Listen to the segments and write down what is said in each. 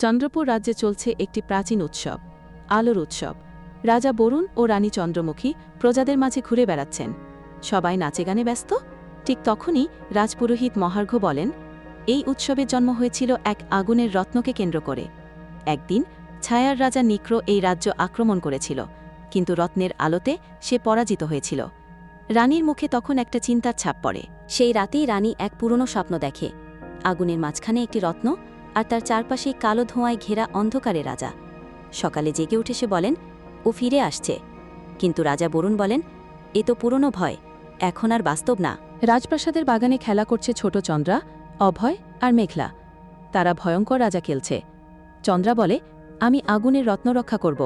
চন্দ্রপুর রাজ্যে চলছে একটি প্রাচীন উৎসব, আলোর উৎসব। রাজা বরুণ ও রানী চন্দ্রমুখী প্রজাদের মাঝে ঘুরে বেড়াচ্ছেন। সবাই নাচে গানে ব্যস্ত। ঠিক তখনই রাজপুরোহিত মহার্ঘ বলেন, এই উৎসবের জন্ম হয়েছিল এক আগুনের রত্নকে কেন্দ্র করে। একদিন ছায়ার রাজা নিক্র এই রাজ্য আক্রমণ করেছিল, কিন্তু রত্নের আলোতে সে পরাজিত হয়েছিল। রানীর মুখে তখন একটা চিন্তার ছাপ পড়ে। সেই রাতেই রানী এক পুরনো স্বপ্ন দেখে, আগুনের মাঝখানে একটি রত্ন, আর তার চারপাশে কালো ধোঁয়ায় ঘেরা অন্ধকারে রাজা। সকালে জেগে উঠে সে বলেন, ও ফিরে আসছে। কিন্তু রাজা বরুণ বলেন, এ তো পুরনো ভয়, এখন আর বাস্তব না। রাজপ্রাসাদের বাগানে খেলা করছে ছোট চন্দ্রা, অভয় আর মেঘলা। তারা ভয়ঙ্কর রাজা খেলছে। চন্দ্রা বলে, আমি আগুনের রত্ন রক্ষা করব।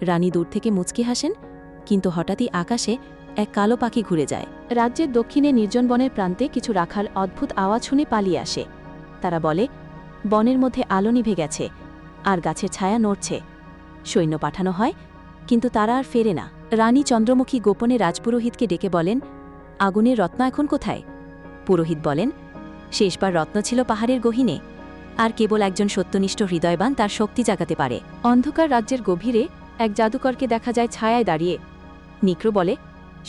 রানী দূর থেকে মুচকি হাসেন, কিন্তু হঠাৎই আকাশে এক কালো পাখি ঘুরে যায়। রাজ্যের দক্ষিণে নির্জন বনের প্রান্তে কিছু রাখাল অদ্ভুত আওয়াজ শুনে পালিয়ে আসে। তারা বলে, বনের মধ্যে আলো নিভে গেছে, আর গাছের ছায়া নড়ছে। সৈন্য পাঠানো হয়, কিন্তু তারা আর ফেরে না। রানী চন্দ্রমুখী গোপনে রাজপুরোহিতকে ডেকে বলেন, আগুনের রত্ন এখন কোথায়? পুরোহিত বলেন, শেষবার রত্ন ছিল পাহাড়ের গহীনে, আর কেবল একজন সত্যনিষ্ঠ হৃদয়বান তার শক্তি জাগাতে পারে। অন্ধকার রাজ্যের গভীরে এক জাদুকরকে দেখা যায় ছায়ায় দাঁড়িয়ে। নিক্র বলে,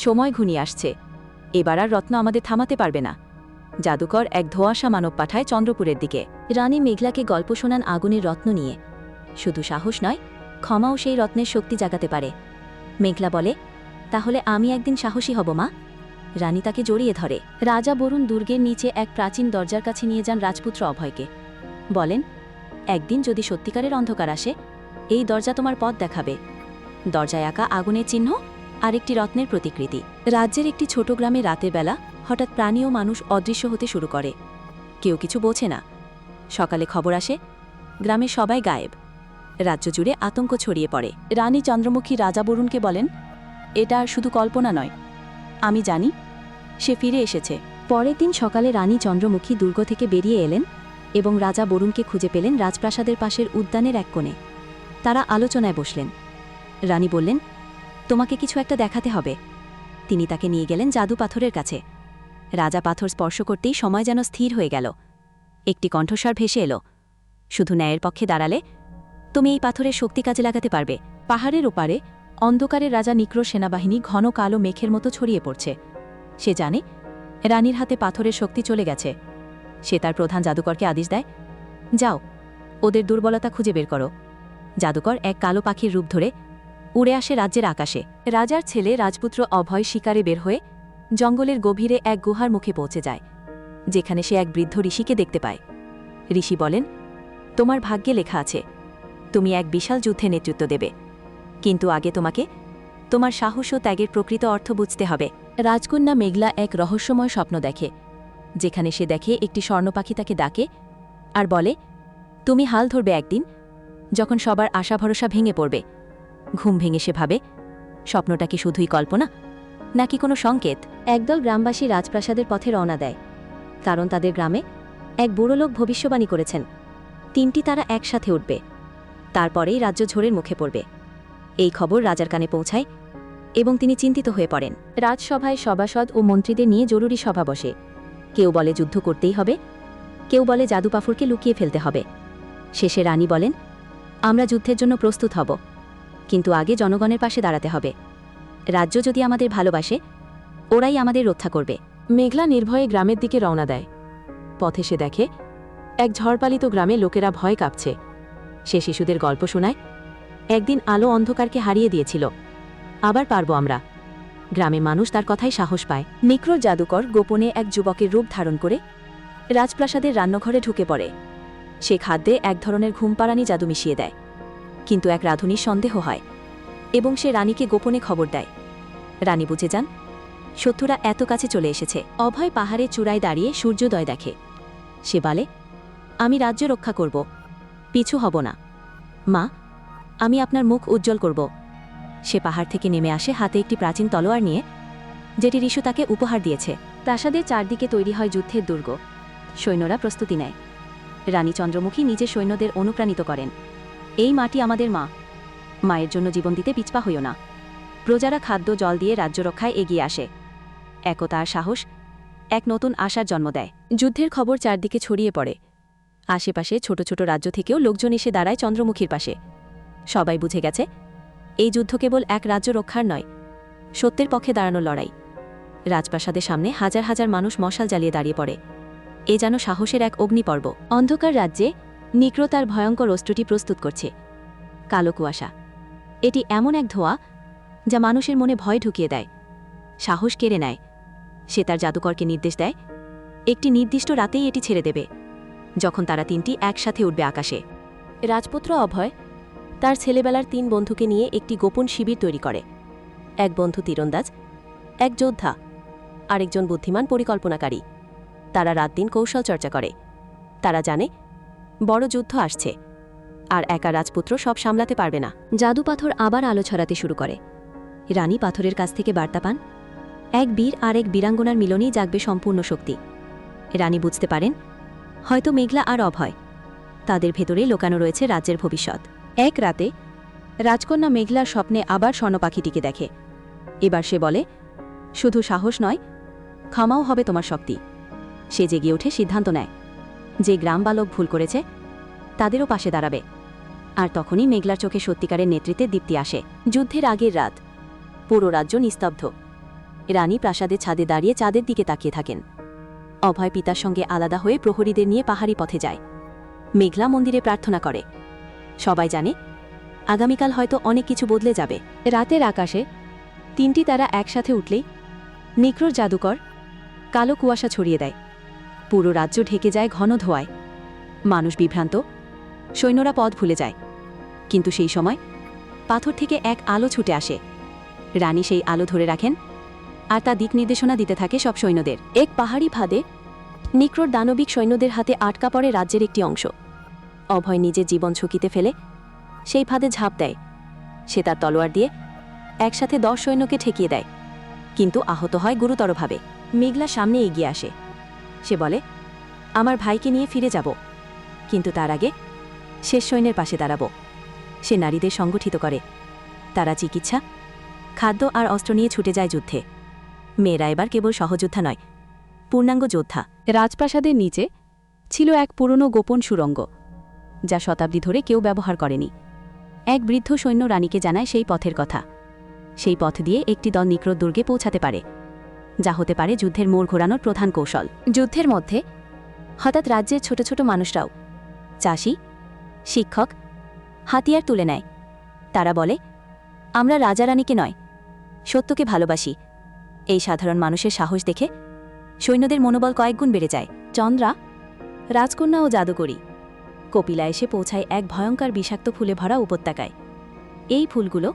সময় ঘনিয়ে আসছে, এবার আর রত্ন আমাদের থামাতে পারবে না। জাদুকর এক ধোঁয়াশা মানব পাঠায় চন্দ্রপুরের দিকে। রানী মেঘলাকে গল্প শোনান আগুনের রত্ন নিয়ে। শুধু সাহস নয়, ক্ষমাও সেই রত্নের শক্তি জাগাতে পারে। মেঘলা বলে, তাহলে আমি একদিন সাহসী হব মা। রানী তাকে জড়িয়ে ধরে। রাজা বরুণ দুর্গের নিচে এক প্রাচীন দরজার কাছে নিয়ে যান রাজপুত্র অভয়কে। বলেন, একদিন যদি সত্যিকারের অন্ধকার আসে, এই দরজা তোমার পথ দেখাবে। দরজায় আঁকা আগুনের চিহ্ন আর একটি রত্নের প্রতিকৃতি। রাজ্যের একটি ছোট গ্রামে রাতের বেলা হঠাৎ প্রাণী ও মানুষ অদৃশ্য হতে শুরু করে। কেউ কিছু বোঝে না। সকালে খবর আসে, গ্রামের সবাই গায়েব। রাজ্য জুড়ে আতঙ্ক ছড়িয়ে পড়ে। রানী চন্দ্রমুখী রাজা বরুণকে বলেন, এটা আর শুধু কল্পনা নয়, আমি জানি সে ফিরে এসেছে। পরের দিন সকালে রানী চন্দ্রমুখী দুর্গ থেকে বেরিয়ে এলেন এবং রাজা বরুণকে খুঁজে পেলেন রাজপ্রাসাদের পাশের উদ্যানের এক কোণে। তারা আলোচনায় বসলেন। রানী বললেন, তোমাকে কিছু একটা দেখাতে হবে। তিনি তাকে নিয়ে গেলেন জাদু পাথরের কাছে। রাজা পাথর স্পর্শ করতেই সময় যেন স্থির হয়ে গেল। একটি কণ্ঠস্বর ভেসে এলো, শুধু ন্যায়ের পক্ষে দাঁড়ালে তুমি এই পাথরের শক্তি কাজে লাগাতে পারবে। পাহাড়ের ওপারে অন্ধকারের রাজা নিক্র সেনাবাহিনী ঘন কালো মেঘের মতো ছড়িয়ে পড়ছে। সে জানে রানীর হাতে পাথরের শক্তি চলে গেছে। সে তার প্রধান জাদুকরকে আদেশ দেয়, যাও, ওদের দুর্বলতা খুঁজে বের করো। জাদুকর এক কালো পাখির রূপ ধরে উড়ে আসে রাজ্যের আকাশে। রাজার ছেলে রাজপুত্র অভয় শিকারে বের হয়ে জঙ্গলের গভীরে এক গুহার মুখে পৌঁছে যায়, যেখানে সে এক বৃদ্ধ ঋষিকে দেখতে পায়। ঋষি বলেন, তোমার ভাগ্যে লেখা আছে, তুমি এক বিশাল যুদ্ধে নেতৃত্ব দেবে, কিন্তু আগে তোমাকে তোমার সাহস ও ত্যাগের প্রকৃত অর্থ বুঝতে হবে। রাজকন্যা মেঘলা এক রহস্যময় স্বপ্ন দেখে, যেখানে সে দেখে একটি স্বর্ণপাখি তাকে ডাকে আর বলে, তুমি হাল ধরবে একদিন, যখন সবার আশা ভরসা ভেঙে পড়বে। ঘুম ভেঙে সে ভাবে, স্বপ্নটা কি শুধুই কল্পনা, নাকি কোনো সংকেত? একদল গ্রামবাসী রাজপ্রাসাদের পথে রওনা দেয়, কারণ তাদের গ্রামে এক বুড়ো লোক ভবিষ্যবাণী করেছেন, 3টি তারা একসাথে উঠবে, তারপরেই রাজ্য ঝড়ের মুখে পড়বে। এই খবর রাজার কানে পৌঁছায় এবং তিনি চিন্তিত হয়ে পড়েন। রাজসভায় সভাসদ ও মন্ত্রীদের নিয়ে জরুরি সভা বসে। কেউ বলে যুদ্ধ করতেই হবে, কেউ বলে জাদুপাথরকে লুকিয়ে ফেলতে হবে। শেষে রানী বলেন, আমরা যুদ্ধের জন্য প্রস্তুত হব, কিন্তু আগে জনগণের পাশে দাঁড়াতে হবে। রাজ্য যদি আমাদের ভালোবাসে, ওরাই আমাদের রক্ষা করবে। মেঘলা নির্ভয়ে গ্রামের দিকে রওনা দেয়। পথে সে দেখে এক ঝড়পালিত গ্রামে লোকেরা ভয় কাঁপছে। সে শিশুদের গল্প শোনায়, একদিন আলো অন্ধকারকে হারিয়ে দিয়েছিল, আবার পারব আমরা। গ্রামে মানুষ তার কথাই সাহস পায়। নিক্র জাদুকর গোপনে এক যুবকের রূপ ধারণ করে রাজপ্রাসাদের রান্নাঘরে ঢুকে পড়ে। সে খাদ্যে এক ধরনের ঘুমপাড়ানি জাদু মিশিয়ে দেয়, কিন্তু এক রাঁধুনির সন্দেহ হয় এবং সে রানীকে গোপনে খবর দেয়। রানী বুঝে যান, শত্রুরা এত কাছে চলে এসেছে। অভয় পাহাড়ের চূড়ায় দাঁড়িয়ে সূর্যোদয় দেখে। সে বলে, আমি রাজ্য রক্ষা করব, পিছু হব না। মা, আমি আপনার মুখ উজ্জ্বল করব। সে পাহাড় থেকে নেমে আসে হাতে একটি প্রাচীন তলোয়ার নিয়ে, যেটি ঋষু তাকে উপহার দিয়েছে। প্রাসাদের চারদিকে তৈরি হয় যুদ্ধের দুর্গ। সৈন্যরা প্রস্তুতি নেয়। রানী চন্দ্রমুখী নিজের সৈন্যদের অনুপ্রাণিত করেন, এই মাটি আমাদের মা, মায়ের জন্য জীবন দিতে পিছপা হইও না। প্রজারা খাদ্য জল দিয়ে রাজ্য রক্ষায় এগিয়ে আসে। একতা আর সাহস এক নতুন আশার জন্ম দেয়। যুদ্ধের খবর চারদিকে ছড়িয়ে পড়ে, আশেপাশে ছোট ছোট রাজ্য থেকেও লোকজন এসে দাঁড়ায় চন্দ্রমুখীর পাশে। সবাই বুঝে গেছে এই যুদ্ধ কেবল এক রাজ্য রক্ষার নয়, সত্যের পক্ষে দাঁড়ানোর লড়াই। রাজপ্রাসাদের সামনে হাজার হাজার মানুষ মশাল জ্বালিয়ে দাঁড়িয়ে পড়ে। এ যেন সাহসের এক অগ্নিপর্ব। অন্ধকার রাজ্যে নিক্র তার ভয়ঙ্কর অস্ত্রটি প্রস্তুত করছে। কালো কুয়াশা, এটি এমন এক ধোঁয়া যা মানুষের মনে ভয় ঢুকিয়ে দেয়, সাহস কেড়ে নেয়। সে তার জাদুকরকে নির্দেশ দেয় একটি নির্দিষ্ট রাতেই এটি ছেড়ে দেবে, যখন তারা তিনটি একসাথে উঠবে আকাশে। রাজপুত্র অভয় তার ছেলেবেলার 3 বন্ধুকে নিয়ে একটি গোপন শিবির তৈরি করে। এক বন্ধু তীরন্দাজ, এক যোদ্ধা, আরেকজন বুদ্ধিমান পরিকল্পনাকারী। তারা রাত দিন কৌশল চর্চা করে। তারা জানে বড় যুদ্ধ আসছে, আর একা রাজপুত্র সব সামলাতে পারবে না। জাদু পাথর আবার আলো ছড়াতে শুরু করে। রানী পাথরের কাছ থেকে বার্তা পান এক বীর আর এক বীরাঙ্গনার মিলনেই জাগবে সম্পূর্ণ শক্তি। রানী বুঝতে পারেন হয়তো মেঘলা আর অভয়, তাদের ভেতরে লুকানো রয়েছে রাজ্যের ভবিষ্যৎ। এক রাতে রাজকন্যা মেঘলার স্বপ্নে আবার স্বর্ণপাখিটিকে দেখে। এবার সে বলে, শুধু সাহস নয়, ক্ষমাও হবে তোমার শক্তি। সে জেগে ওঠে, সিদ্ধান্ত নেয় যে গ্রাম বালক ভুল করেছে তাদেরও পাশে দাঁড়াবে। আর তখনই মেঘলার চোখে সত্যিকারের নেতৃত্বে দীপ্তি আসে। যুদ্ধের আগের রাত, পুরো রাজ্য নিস্তব্ধ। রানী প্রাসাদের ছাদে দাঁড়িয়ে চাঁদের দিকে তাকিয়ে থাকেন। অভয় পিতার সঙ্গে আলাদা হয়ে প্রহরীদের নিয়ে পাহাড়ি পথে যায়। মেঘলা মন্দিরে প্রার্থনা করে। সবাই জানে আগামীকাল হয়তো অনেক কিছু বদলে যাবে। রাতের আকাশে 3টি তারা একসাথে উঠলেই নিক্রোর জাদুকর কালো কুয়াশা ছড়িয়ে দেয়। পুরো রাজ্য ঢেকে যায় ঘন ধোঁয়ায়। মানুষ বিভ্রান্ত, সৈন্যরা পথ ভুলে যায়। কিন্তু সেই সময় পাথর থেকে এক আলো ছুটে আসে। রানী সেই আলো ধরে রাখেন, আর তা দিক নির্দেশনা দিতে থাকে সব সৈন্যদের। এক পাহাড়ি ফাঁদে নিক্রোর দানবিক সৈন্যদের হাতে আটকা পড়ে রাজ্যের একটি অংশ। অভয় নিজের জীবন ঝুঁকিতে ফেলে সেই ফাঁদে ঝাঁপ দেয়। সে তার তলোয়ার দিয়ে একসাথে 10 সৈন্যকে ঠেকিয়ে দেয়, কিন্তু আহত হয় গুরুতরভাবে। মেঘলা সামনে এগিয়ে আসে। সে বলে, আমার ভাইকে নিয়ে ফিরে যাব, কিন্তু তার আগে শেষ সৈন্যের পাশে দাঁড়াব। সে নারীদের সংগঠিত করে। তারা চিকিৎসা, খাদ্য আর অস্ত্র নিয়ে ছুটে যায় যুদ্ধে। মেয়েরা এবার কেবল সহযোদ্ধা নয়, পূর্ণাঙ্গ যোদ্ধা। রাজপ্রাসাদের নিচে ছিল এক পুরনো গোপন সুড়ঙ্গ, যা শতাব্দী ধরে কেউ ব্যবহার করেনি। এক বৃদ্ধ সৈন্য রানীকে জানায় সেই পথের কথা। সেই পথ দিয়ে একটি দল নিক্রোর দুর্গে পৌঁছাতে পারে, যা হতে পারে যুদ্ধের মোড় ঘোরানোর প্রধান কৌশল। যুদ্ধের মধ্যে হঠাৎ রাজ্যের ছোট ছোট মানুষরাও, চাষি, শিক্ষক, হাতিয়ার তুলে নেয়। তারা বলে, আমরা রাজারানীকে নয়, সত্যকে ভালোবাসি। এই সাধারণ মানুষের সাহস দেখে সৈন্যদের মনোবল কয়েকগুণ বেড়ে যায়। চন্দ্রা, রাজকন্যা ও জাদুকরী কপিলা এসে পৌঁছায় এক ভয়ঙ্কর বিষাক্ত ফুলে ভরা উপত্যকায়। এই ফুলগুলো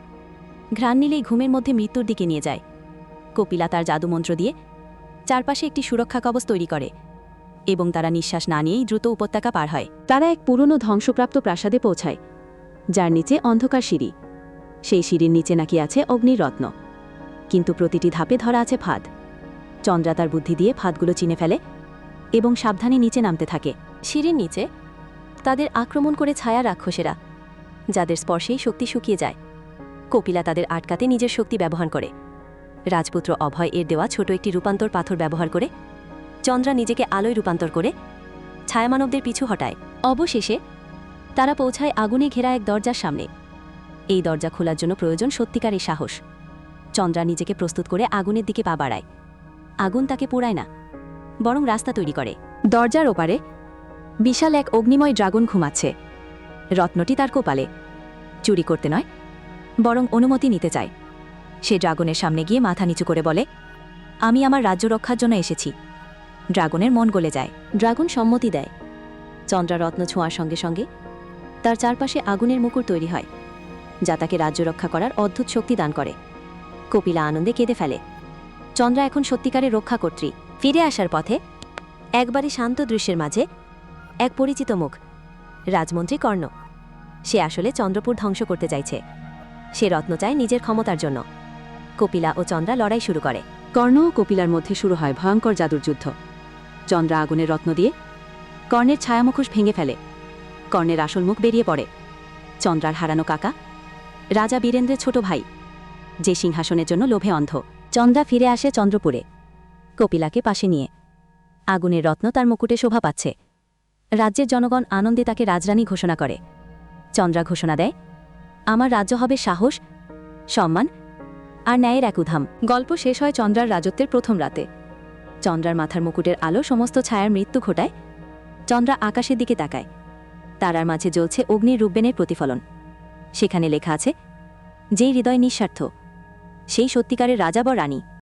ঘ্রাণ নিলেই ঘুমের মধ্যে মৃত্যুর দিকে নিয়ে যায়। কপিলা তার জাদুমন্ত্র দিয়ে চারপাশে একটি সুরক্ষা কবচ তৈরি করে, এবং তারা নিঃশ্বাস না নিয়েই দ্রুত উপত্যকা পার হয়। তারা এক পুরনো ধ্বংসপ্রাপ্ত প্রাসাদে পৌঁছায়, যার নিচে অন্ধকার সিঁড়ি। সেই সিঁড়ির নিচে নাকি আছে অগ্নির রত্ন, কিন্তু প্রতিটি ধাপে ধরা আছে ফাঁদ। চন্দ্রা তার বুদ্ধি দিয়ে ফাঁদগুলো চিনে ফেলে এবং সাবধানে নিচে নামতে থাকে। সিঁড়ির নিচে তাদের আক্রমণ করে ছায়া রাক্ষসেরা, যাদের স্পর্শেই শক্তি শুকিয়ে যায়। কপিলা তাদের আটকাতে নিজের শক্তি ব্যবহার করে। রাজপুত্র অভয় এর দেওয়া ছোট একটি রূপান্তর পাথর ব্যবহার করে চন্দ্রা নিজেকে আলোয় রূপান্তর করে ছায়ামানবদের পিছু হটায়। অবশেষে তারা পৌঁছায় আগুনে ঘেরা এক দরজার সামনে। এই দরজা খোলার জন্য প্রয়োজন সত্যিকারের সাহস। চন্দ্রা নিজেকে প্রস্তুত করে আগুনের দিকে পা বাড়ায়। আগুন তাকে পোড়ায় না, বরং রাস্তা তৈরি করে। দরজার ওপারে বিশাল এক অগ্নিময় ড্রাগন ঘুমাচ্ছে। রত্নটি তার কপালে। চুরি করতে নয়, বরং অনুমতি নিতে চায়। সে ড্রাগনের সামনে গিয়ে মাথা নিচু করে বলে, আমি আমার রাজ্য রক্ষার জন্য এসেছি। ড্রাগনের মন গলে যায়। ড্রাগন সম্মতি দেয়। চন্দ্রা রত্ন ছোঁয়ার সঙ্গে সঙ্গে তার চারপাশে আগুনের মুকুট তৈরি হয়, যা তাকে রাজ্য রক্ষা করার অদ্ভুত শক্তি দান করে। কপিলা আনন্দে কেঁদে ফেলে। চন্দ্রা এখন সত্যিকারের রক্ষাকর্ত্রী। ফিরে আসার পথে একবারে শান্ত দৃশ্যের মাঝে এক পরিচিত মুখ, রাজমন্ত্রী কর্ণ। সে আসলে চন্দ্রপুর ধ্বংস করতে চাইছে। সে রত্ন চায় নিজের ক্ষমতার জন্য। কপিলা ও চন্দ্রা লড়াই শুরু করে। কর্ণ ও কপিলার মধ্যে শুরু হয় ভয়ঙ্কর জাদুর যুদ্ধ। চন্দ্রা আগুনের রত্ন দিয়ে কর্ণের ছায়ামুখোশ ভেঙে ফেলে। কর্ণের আসল মুখ বেরিয়ে পড়ে। চন্দ্রার হারানো কাকা, রাজা বীরেন্দ্রের ছোট ভাই, যে সিংহাসনের জন্য লোভে অন্ধ। চন্দ্রা ফিরে আসে চন্দ্রপুরে, কপিলাকে পাশে নিয়ে। আগুনের রত্ন তার মুকুটে শোভা পাচ্ছে। রাজ্যের জনগণ আনন্দে তাকে রাজরানী ঘোষণা করে। চন্দ্রা ঘোষণা দেয়, আমার রাজ্য হবে সাহস, সম্মান আর ন্যায়ের এক উধাম। গল্প শেষ হয় চন্দ্রার রাজত্বের প্রথম রাতে। চন্দ্রার মাথার মুকুটের আলো সমস্ত ছায়ার মৃত্যু ঘটায়। চন্দ্রা আকাশের দিকে তাকায়, তারার মাঝে জ্বলছে অগ্নির রূপবেনের প্রতিফলন। সেখানে লেখা আছে, যেই হৃদয় নিঃস্বার্থ, সেই সত্যিকারের রাজা বা রানী।